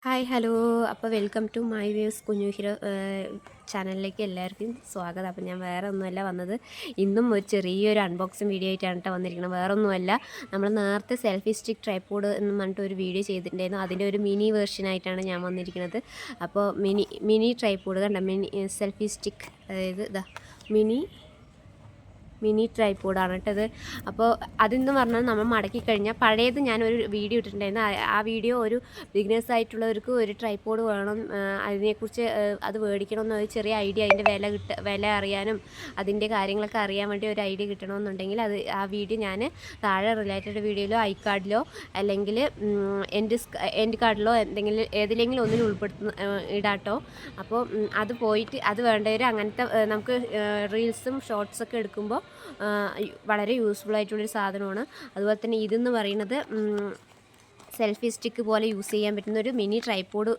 Hi hello. അപ്പോൾ welcome to my views കുഞ്ഞു hero ചാനലിലേക്ക് എല്ലാവർക്കും സ്വാഗതം. അപ്പോൾ ഞാൻ വേറെ ഒന്നുമല്ല വന്നത്, ഇന്നും ഒരു ചെറിയൊരു അൺബോക്സിങ് വീഡിയോ ആയിട്ടാണ് കേട്ടോ വന്നിരിക്കുന്നത്. വേറെ ഒന്നുമല്ല, നമ്മൾ നേരത്തെ സെൽഫി സ്റ്റിക്ക് ട്രൈപോഡ് എന്ന് പറഞ്ഞിട്ട് ഒരു വീഡിയോ ചെയ്തിട്ടുണ്ടായിരുന്നു. അതിൻ്റെ ഒരു മിനി വേർഷനായിട്ടാണ് ഞാൻ വന്നിരിക്കുന്നത്. അപ്പോൾ മിനി ട്രൈപോഡ് കണ്ട, മിനി സെൽഫി സ്റ്റിക്ക്, അതായത് ഇതാ മിനി ട്രൈപോഡാണ് കേട്ടത്. അപ്പോൾ അതെന്ന് പറഞ്ഞാൽ നമ്മൾ മടക്കി കഴിഞ്ഞാൽ, പഴയത് ഞാനൊരു വീഡിയോ ഇട്ടിട്ടുണ്ടായിരുന്നു. ആ വീഡിയോ ഒരു ബിഗിനേഴ്സ് ആയിട്ടുള്ളവർക്ക് ഒരു ട്രൈപോഡ് വേണം, അതിനെക്കുറിച്ച് അത് മേടിക്കണമെന്ന് ഒരു ചെറിയ ഐഡിയ, അതിൻ്റെ വില അറിയാനും അതിൻ്റെ കാര്യങ്ങളൊക്കെ അറിയാൻ വേണ്ടി ഒരു ഐഡിയ കിട്ടണമെന്നുണ്ടെങ്കിൽ ആ വീഡിയോ ഞാൻ താഴെ റിലേറ്റഡ് വീഡിയോയിലോ ഐക്കാർഡിലോ അല്ലെങ്കിൽ എൻഡ് കാർഡിലോ ഏതിലെങ്കിലും ഒന്നിൽ ഇടാട്ടോ. അപ്പോൾ അത് പോയിട്ട് അത് വേണ്ടവർ അങ്ങനത്തെ നമുക്ക് റീൽസും ഷോർട്സൊക്കെ എടുക്കുമ്പോൾ വളരെ യൂസ്ഫുൾ ആയിട്ടുള്ളൊരു സാധനമാണ്. അതുപോലെ തന്നെ ഇതെന്ന് പറയുന്നത് സെൽഫി സ്റ്റിക്ക് പോലെ യൂസ് ചെയ്യാൻ പറ്റുന്ന ഒരു മിനി ട്രൈപോഡ്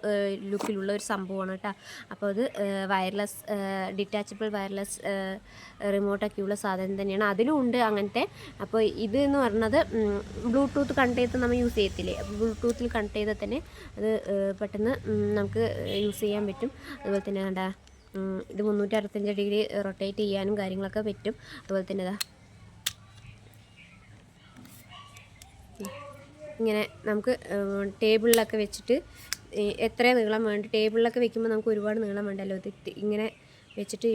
ലുക്കിലുള്ള ഒരു സംഭവമാണ് കേട്ടോ. അപ്പോൾ അത് ഡിറ്റാച്ചബിൾ വയർലെസ് റിമോട്ടൊക്കെയുള്ള സാധനം തന്നെയാണ്. അതിലും ഉണ്ട് അങ്ങനത്തെ. അപ്പോൾ ഇത് എന്ന് പറയുന്നത് ബ്ലൂടൂത്ത് കണക്ട് ചെയ്ത് നമ്മൾ യൂസ് ചെയ്യത്തില്ലേ, ബ്ലൂടൂത്തിൽ കണക്ട് ചെയ്താൽ തന്നെ അത് പെട്ടെന്ന് നമുക്ക് യൂസ് ചെയ്യാൻ പറ്റും. അതുപോലെ തന്നെ കണ്ട, ഇത് 365 ഡിഗ്രി റൊട്ടേറ്റ് ചെയ്യാനും കാര്യങ്ങളൊക്കെ പറ്റും. അതുപോലെ തന്നെ ഇതാ ഇങ്ങനെ നമുക്ക് ടേബിളിലൊക്കെ വെച്ചിട്ട് എത്ര നീളം വേണ്ട, ടേബിളിലൊക്കെ വെക്കുമ്പോൾ നമുക്ക് ഒരുപാട് നീളം വേണ്ടല്ലോ, ഇത് ഇങ്ങനെ വെച്ചിട്ട്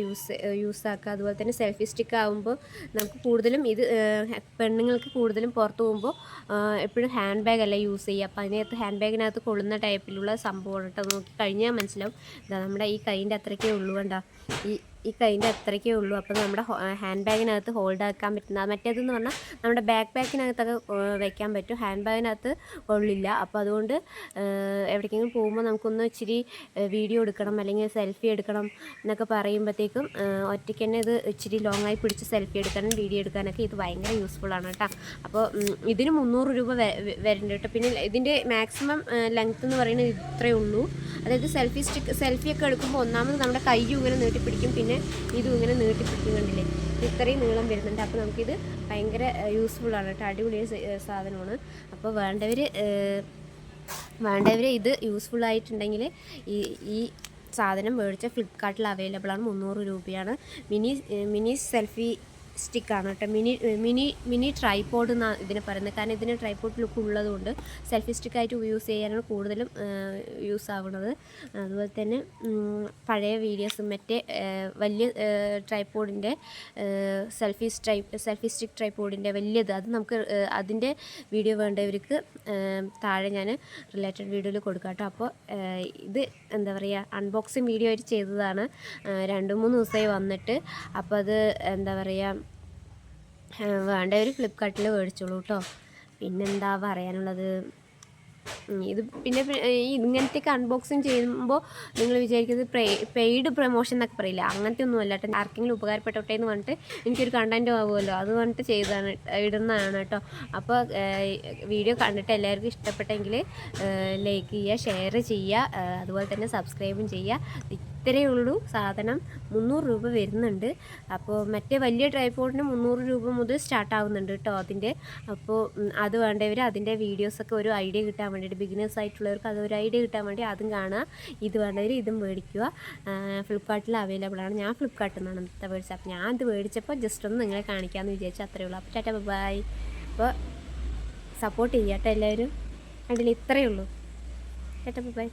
യൂസ് ആക്കുക. അതുപോലെ തന്നെ സെൽഫി സ്റ്റിക്ക് ആകുമ്പോൾ നമുക്ക് കൂടുതലും ഇത് പെണ്ണുങ്ങൾക്ക് കൂടുതലും പുറത്ത് പോകുമ്പോൾ എപ്പോഴും ഹാൻഡ് ബാഗ് അല്ല യൂസ് ചെയ്യുക. അപ്പോൾ അതിനകത്ത് ഹാൻഡ് ബാഗിനകത്ത് കൊള്ളുന്ന ടൈപ്പിലുള്ള സംഭവമാണ് കേട്ടോ. നോക്കി കഴിഞ്ഞാൽ മനസ്സിലാവും. ഇതാ നമ്മുടെ ഈ കൈൻ്റെ അത്രയ്ക്കേ ഉള്ളൂ കണ്ടോ, ഈ കൈൻ്റെ അത്രയ്ക്കേ ഉള്ളൂ. അപ്പോൾ നമ്മുടെ ഹാൻഡ് ബാഗിനകത്ത് ഹോൾഡ് ആക്കാൻ പറ്റുന്ന, മറ്റേതെന്ന് പറഞ്ഞാൽ നമ്മുടെ ബാക്ക് പാക്കിനകത്തൊക്കെ വയ്ക്കാൻ പറ്റും, ഹാൻഡ് ബാഗിനകത്ത് കൊള്ളില്ല. അപ്പോൾ അതുകൊണ്ട് എവിടേക്കെങ്കിലും പോകുമ്പോൾ നമുക്കൊന്ന് ഇച്ചിരി വീഡിയോ എടുക്കണം അല്ലെങ്കിൽ സെൽഫി എടുക്കണം എന്നൊക്കെ പറയുമ്പോഴത്തേക്കും ഒറ്റയ്ക്ക് തന്നെ ഇത് ഇച്ചിരി ലോങ്ങായി പിടിച്ച് സെൽഫി എടുക്കാനും വീഡിയോ എടുക്കാനൊക്കെ ഇത് ഭയങ്കര യൂസ്ഫുള്ളാണ് കേട്ടോ. അപ്പോൾ ഇതിന് 300 രൂപ വരുന്നുണ്ട് കേട്ടോ. പിന്നെ ഇതിൻ്റെ മാക്സിമം ലെങ്ത്ത് എന്ന് പറയുന്നത് ഇത്രയേ ഉള്ളൂ. അതായത് സെൽഫിയൊക്കെ എടുക്കുമ്പോൾ ഒന്നാമത് നമ്മുടെ കൈയും ഇങ്ങനെ നീട്ടിപ്പിടിക്കും, പിന്നെ ഇതും ഇങ്ങനെ നീട്ടിപ്പിടിക്കും. കണ്ടില്ലേ, ഇത്രയും നീളം വരുന്നുണ്ട്. അപ്പോൾ നമുക്കിത് ഭയങ്കര യൂസ്ഫുള്ളാണ് കേട്ടോ, അടിപൊളി സാധനമാണ്. അപ്പോൾ വേണ്ടവർ ഇത് യൂസ്ഫുള്ളായിട്ടുണ്ടെങ്കിൽ ഈ സാധനം മേടിച്ച ഫ്ലിപ്കാർട്ടിൽ അവൈലബിൾ ആണ്. 300 രൂപയാണ്. മിനി സെൽഫി സ്റ്റിക്കാണ് കേട്ടോ. മിനി ട്രൈപോഡ് എന്നാണ് ഇതിനെ പറയുന്നത്. കാരണം ഇതിന് ട്രൈപോഡ് ലുക്ക് ഉള്ളതുകൊണ്ട് സെൽഫി സ്റ്റിക്കായിട്ട് യൂസ് ചെയ്യാനാണ് കൂടുതലും യൂസ് ആവുന്നത്. അതുപോലെ തന്നെ പഴയ വീഡിയോസും മറ്റേ വലിയ ട്രൈപോഡിൻ്റെ സെൽഫി സ്റ്റിക്ക് ട്രൈപോഡിൻ്റെ വലിയത്, അത് നമുക്ക് അതിൻ്റെ വീഡിയോ വേണ്ടവർക്ക് താഴെ ഞാൻ റിലേറ്റഡ് വീഡിയോയിൽ കൊടുക്കാം കേട്ടോ. അപ്പോൾ ഇത് എന്താ പറയുക, അൺബോക്സിങ് വീഡിയോ ആയിട്ട് ചെയ്തതാണ്. 2-3 ദിവസമായി വന്നിട്ട്. അപ്പോൾ അത് എന്താ പറയുക, വേണ്ടവർ ഫ്ലിപ്കാർട്ടിൽ മേടിച്ചോളൂ കേട്ടോ. പിന്നെന്താ പറയാനുള്ളത്, ഇത് പിന്നെ ഇങ്ങനത്തെയൊക്കെ അൺബോക്സിങ് ചെയ്യുമ്പോൾ നിങ്ങൾ വിചാരിക്കുന്നത് പെയ്ഡ് പ്രൊമോഷൻ എന്നൊക്കെ പറയില്ല, അങ്ങനത്തെ ഒന്നും അല്ല കേട്ടോ. ആർക്കെങ്കിലും ഉപകാരപ്പെട്ടോട്ടെ എന്ന് പറഞ്ഞിട്ട് എനിക്കൊരു കണ്ടൻറ്റ് ആവുമല്ലോ, അത് പറഞ്ഞിട്ട് ഇടുന്നതാണ് കേട്ടോ. അപ്പോൾ വീഡിയോ കണ്ടിട്ട് എല്ലാവർക്കും ഇഷ്ടപ്പെട്ടെങ്കിൽ ലൈക്ക് ചെയ്യുക, ഷെയർ ചെയ്യുക, അതുപോലെ തന്നെ സബ്സ്ക്രൈബും ചെയ്യുക. ഇത്രയേ ഉള്ളൂ സാധനം. 300 രൂപ വരുന്നുണ്ട്. അപ്പോൾ മറ്റേ വലിയ ട്രൈപോഡിന് 300 രൂപ മുതൽ സ്റ്റാർട്ടാവുന്നുണ്ട് കേട്ടോ അതിൻ്റെ. അപ്പോൾ അത് വേണ്ടവർ അതിൻ്റെ വീഡിയോസൊക്കെ ഒരു ഐഡിയ കിട്ടാൻ വേണ്ടിയിട്ട്, ബിഗിനേഴ്സ് ആയിട്ടുള്ളവർക്ക് അതൊരു ഐഡിയ കിട്ടാൻ വേണ്ടി അതും കാണുക. ഇത് വേണ്ടവർ ഇതും മേടിക്കുക. ഫ്ലിപ്കാർട്ടിൽ അവൈലബിൾ ആണ്. ഞാൻ ഫ്ലിപ്കാർട്ടിൽ നിന്നാണ് ഇന്നത്തെ മേടിച്ചത്. അപ്പോൾ ഞാൻ ഇത് മേടിച്ചപ്പോൾ ജസ്റ്റ് ഒന്ന് നിങ്ങളെ കാണിക്കാമെന്ന് വിചാരിച്ചു, അത്രയേ ഉള്ളൂ. അപ്പോൾ ടാറ്റാ ബൈ. അപ്പോൾ സപ്പോർട്ട് ചെയ്യാം കേട്ടോ എല്ലാവരും. അതിൽ ഇത്രയേ ഉള്ളൂ. Tata bye.